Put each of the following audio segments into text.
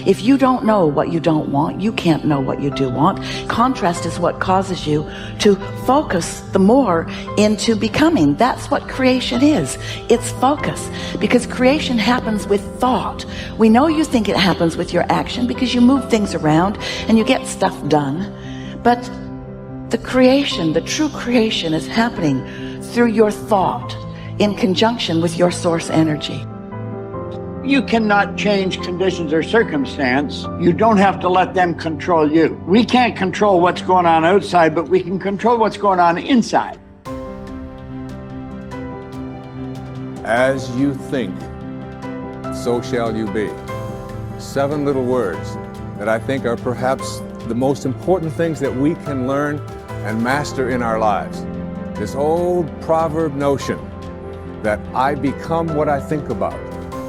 If you don't know what you don't want, you can't know what you do want. Contrast is what causes you to focus the more into becoming. That's what creation is. It's focus. Because creation happens with thought. We know you think it happens with your action because you move things around and you get stuff done. But the creation, the true creation, is happening through your thought in conjunction with your source energy. You cannot change conditions or circumstance. You don't have to let them control you. We can't control what's going on outside, but we can control what's going on inside. As you think, so shall you be. 7 little words that I think are perhaps the most important things that we can learn and master in our lives. This old proverb notion that I become what I think about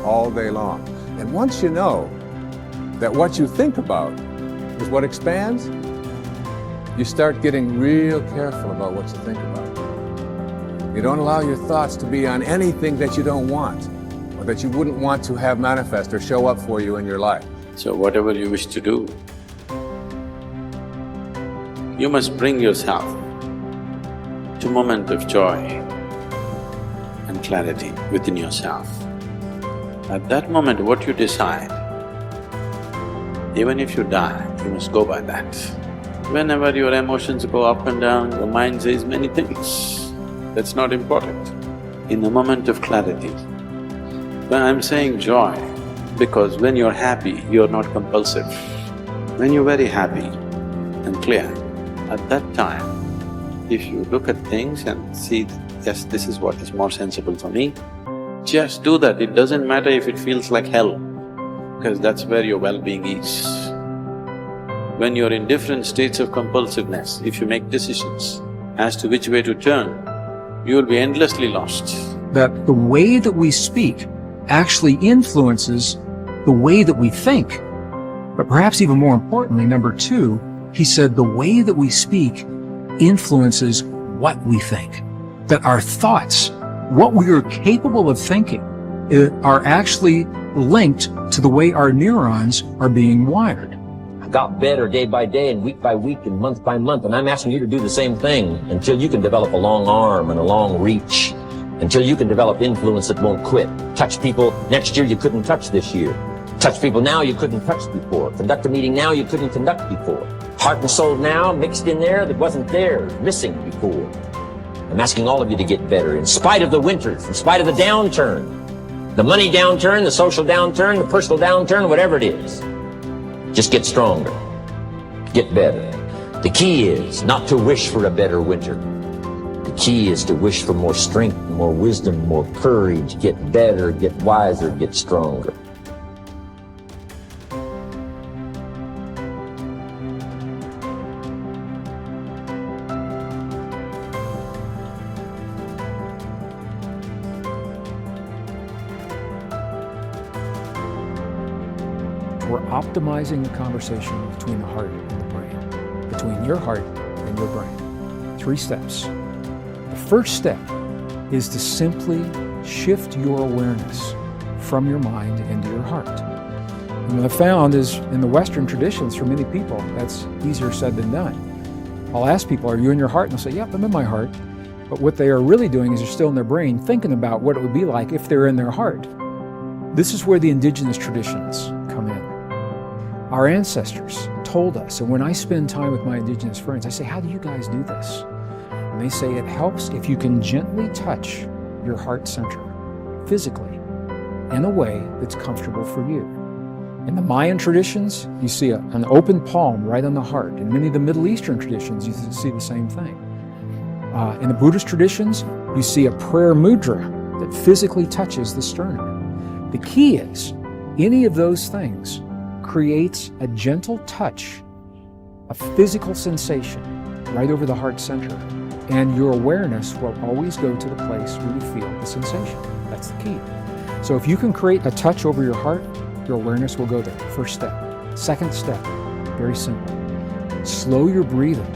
all day long. And once you know that what you think about is what expands, you start getting real careful about what you think about. You don't allow your thoughts to be on anything that you don't want or that you wouldn't want to have manifest or show up for you in your life. So whatever you wish to do, you must bring yourself to a moment of joy and clarity within yourself. At that moment, what you decide, even if you die, you must go by that. Whenever your emotions go up and down, your mind says many things. That's not important. In the moment of clarity, when I'm saying joy, because when you're happy, you're not compulsive. When you're very happy and clear, at that time, if you look at things and see, yes, this is what is more sensible for me, just do that. It doesn't matter if it feels like hell, because that's where your well-being is. When you're in different states of compulsiveness, if you make decisions as to which way to turn, you will be endlessly lost. That the way that we speak actually influences the way that we think. But perhaps even more importantly, number 2, he said the way that we speak influences what we think. That our thoughts, what we are capable of thinking, are actually linked to the way our neurons are being wired. I got better day by day and week by week and month by month, and I'm asking you to do the same thing until you can develop a long arm and a long reach, until you can develop influence that won't quit. Touch people next year you couldn't touch this year. Touch people now you couldn't touch before. Conduct a meeting now you couldn't conduct before. Heart and soul now mixed in there that wasn't there, missing before. I'm asking all of you to get better in spite of the winters, in spite of the downturn, the money downturn, the social downturn, the personal downturn, whatever it is. Just get stronger, get better. The key is not to wish for a better winter. The key is to wish for more strength, more wisdom, more courage, get better, get wiser, get stronger. We're optimizing the conversation between the heart and the brain, between your heart and your brain. 3 steps. The first step is to simply shift your awareness from your mind into your heart. And what I've found is in the Western traditions, for many people, that's easier said than done. I'll ask people, are you in your heart? And they'll say, yep, I'm in my heart. But what they are really doing is they're still in their brain thinking about what it would be like if they're in their heart. This is where the indigenous traditions come in. Our ancestors told us, and when I spend time with my indigenous friends, I say, how do you guys do this? And they say it helps if you can gently touch your heart center, physically, in a way that's comfortable for you. In the Mayan traditions, you see an open palm right on the heart. In many of the Middle Eastern traditions, you see the same thing. In the Buddhist traditions, you see a prayer mudra that physically touches the sternum. The key is, any of those things creates a gentle touch, a physical sensation right over the heart center, and your awareness will always go to the place where you feel the sensation. That's the key. So if you can create a touch over your heart, your awareness will go there. First step. Second step, very simple. Slow your breathing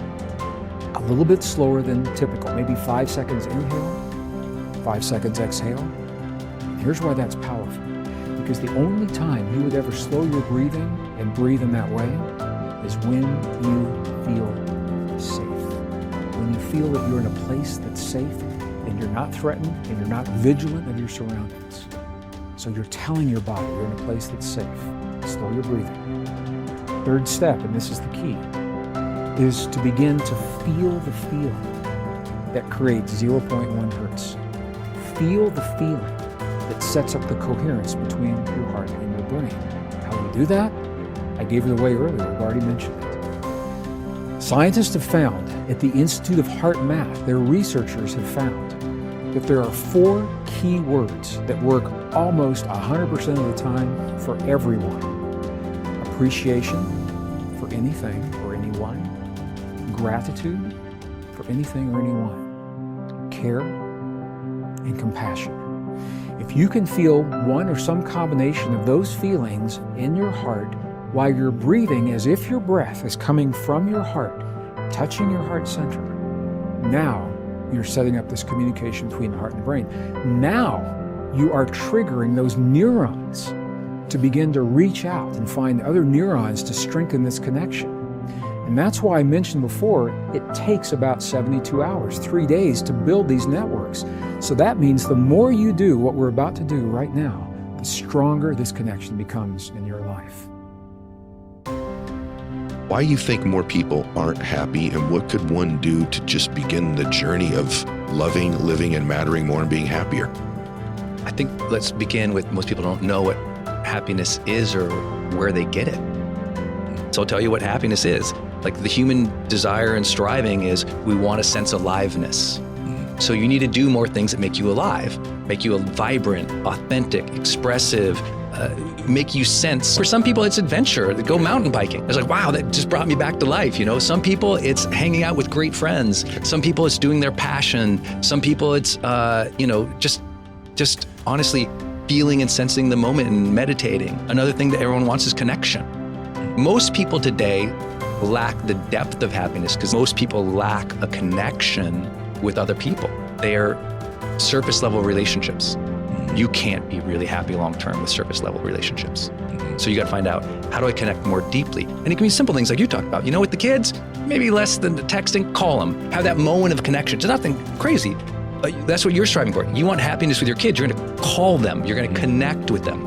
a little bit slower than typical, maybe 5 seconds inhale, 5 seconds exhale. And here's why that's powerful. Because the only time you would ever slow your breathing and breathe in that way is when you feel safe. When you feel that you're in a place that's safe and you're not threatened and you're not vigilant of your surroundings. So you're telling your body you're in a place that's safe. Slow your breathing. Third step, and this is the key, is to begin to feel the feeling that creates 0.1 hertz. Feel the feeling that sets up the coherence between your heart and your brain. How do you do that? I gave it away earlier, I've already mentioned it. Scientists have found, at the Institute of Heart Math, their researchers have found that there are 4 key words that work almost 100% of the time for everyone. Appreciation for anything or anyone. Gratitude for anything or anyone. Care and compassion. If you can feel one or some combination of those feelings in your heart while you're breathing as if your breath is coming from your heart, touching your heart center, now you're setting up this communication between the heart and the brain. Now you are triggering those neurons to begin to reach out and find other neurons to strengthen this connection. And that's why I mentioned before, it takes about 72 hours, 3 days to build these networks. So that means the more you do what we're about to do right now, the stronger this connection becomes in your life. Why you think more people aren't happy, and what could one do to just begin the journey of loving, living, and mattering more and being happier? I think let's begin with most people don't know what happiness is or where they get it. So I'll tell you what happiness is. Like the human desire and striving is we want a sense of aliveness. So you need to do more things that make you alive, make you vibrant, authentic, expressive, make you sense. For some people, it's adventure. They go mountain biking. It's like, wow, that just brought me back to life. Some people it's hanging out with great friends. Some people it's doing their passion. Some people it's, just honestly feeling and sensing the moment and meditating. Another thing that everyone wants is connection. Most people today lack the depth of happiness because most people lack a connection with other people. They're surface level relationships. You can't be really happy long-term with surface level relationships. So you got to find out, how do I connect more deeply? And it can be simple things like you talked about. With the kids, maybe less than the texting, call them. Have that moment of connection. It's nothing crazy. That's what you're striving for. You want happiness with your kids, you're going to call them. You're going to connect with them.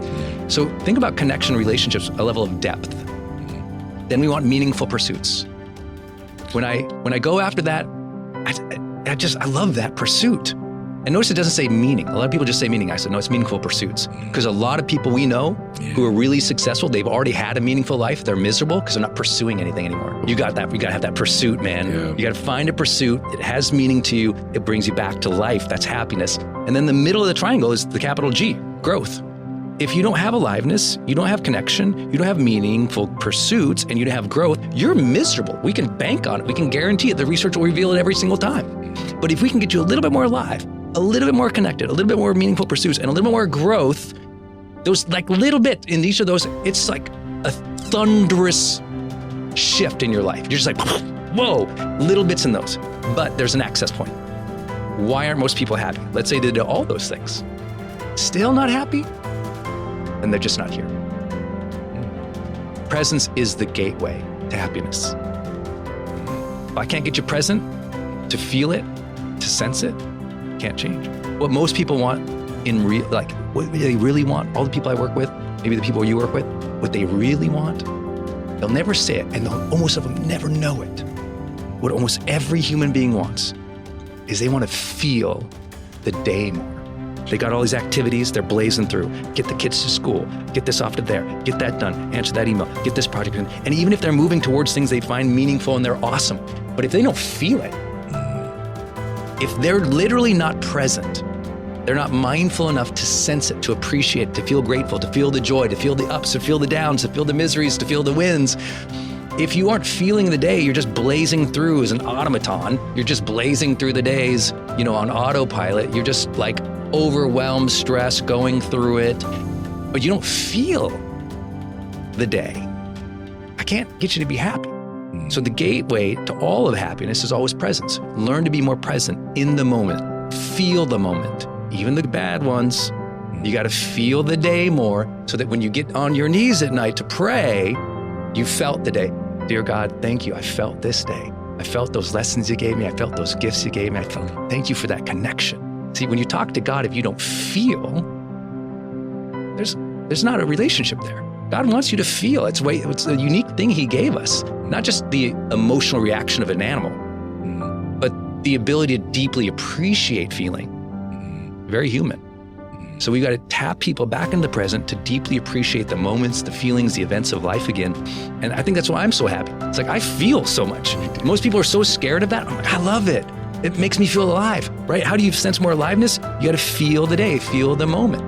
So think about connection relationships, a level of depth. Then we want meaningful pursuits. When I go after that, I love that pursuit. And notice it doesn't say meaning. A lot of people just say meaning. I said, no, it's meaningful pursuits. Because a lot of people we know who are really successful, they've already had a meaningful life. They're miserable because they're not pursuing anything anymore. You got that. You got to have that pursuit, man. Yeah. You got to find a pursuit. It has meaning to you. It brings you back to life. That's happiness. And then the middle of the triangle is the capital G, growth. If you don't have aliveness, you don't have connection, you don't have meaningful pursuits, and you don't have growth, you're miserable. We can bank on it. We can guarantee it. The research will reveal it every single time. But if we can get you a little bit more alive, a little bit more connected, a little bit more meaningful pursuits, and a little bit more growth, those like little bit in each of those, it's like a thunderous shift in your life. You're just like, whoa, little bits in those. But there's an access point. Why aren't most people happy? Let's say they did all those things. Still not happy? And they're just not here. Presence is the gateway to happiness. If I can't get you present, to feel it, to sense it, can't change. What most people want what they really want, all the people I work with, maybe the people you work with, what they really want, they'll never say it, and almost of them never know it. What almost every human being wants is they want to feel the day more. They got all these activities, they're blazing through. Get the kids to school, get this off to there, get that done, answer that email, get this project done. And even if they're moving towards things they find meaningful and they're awesome, but if they don't feel it, if they're literally not present, they're not mindful enough to sense it, to appreciate it, to feel grateful, to feel the joy, to feel the ups, to feel the downs, to feel the miseries, to feel the wins. If you aren't feeling the day, you're just blazing through as an automaton. You're just blazing through the days, on autopilot. You're just like overwhelmed, stress, going through it, but you don't feel the day. I can't get you to be happy. So the gateway to all of happiness is always presence. Learn to be more present in the moment. Feel the moment, even the bad ones. You got to feel the day more so that when you get on your knees at night to pray, You felt the day. Dear God, thank you. I felt this day. I felt those lessons you gave me. I felt those gifts you gave me. I felt, thank you for that connection. See, when you talk to God, if you don't feel, there's not a relationship there. God wants you to feel. It's a unique thing he gave us. Not just the emotional reaction of an animal, but the ability to deeply appreciate feeling. Very human. So we got to tap people back in the present to deeply appreciate the moments, the feelings, the events of life again. And I think that's why I'm so happy. It's like, I feel so much. Most people are so scared of that. I'm like, I love it. It makes me feel alive, right? How do you sense more aliveness? You got to feel the day, feel the moment.